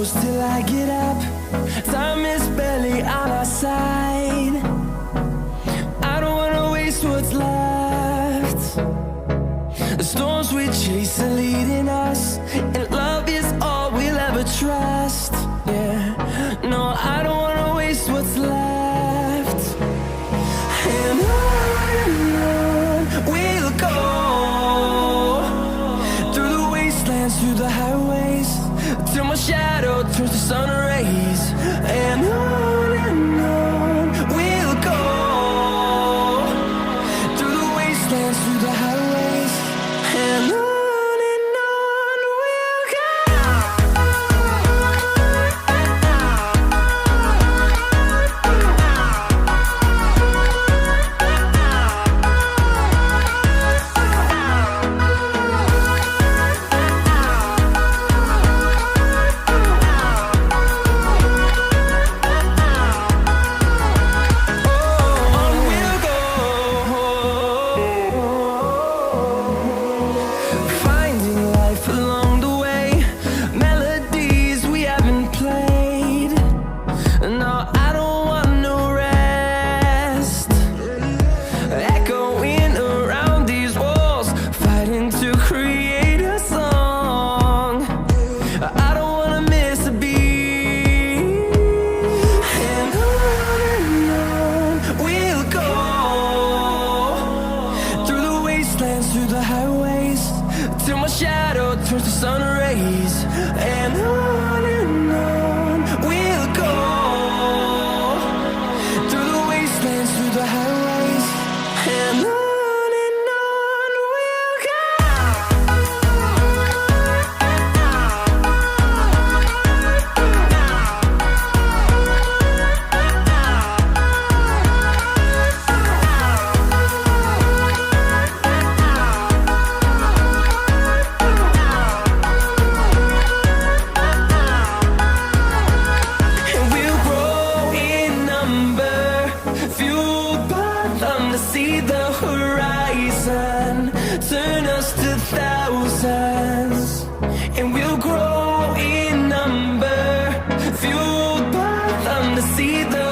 close till I get up. Time is barely on our side. I don't wanna waste what's left. The storms we chase are leading us, and love is all we'll ever trust. Yeah, no, I don't wanna waste what's left. And on we'll go, through the wastelands, through the highways, till my shadow turns to sun rays. And on we'll go, through the wastelands, through the highways, and on we'll go. Finding life along the way, melodies we haven't played. No, I don't want no rest. Echoing around these walls, fighting to create a song. I don't wanna miss a beat. And on we'll go, through the wastelands, through the highways, till my shadow turns to sun rays. And on we'll go, through the wastelands, through the highways, and on we'll go. And we'll grow in number, fueled by them to see the horizon, turn us to thousands. And we'll grow in number, fueled by them to see the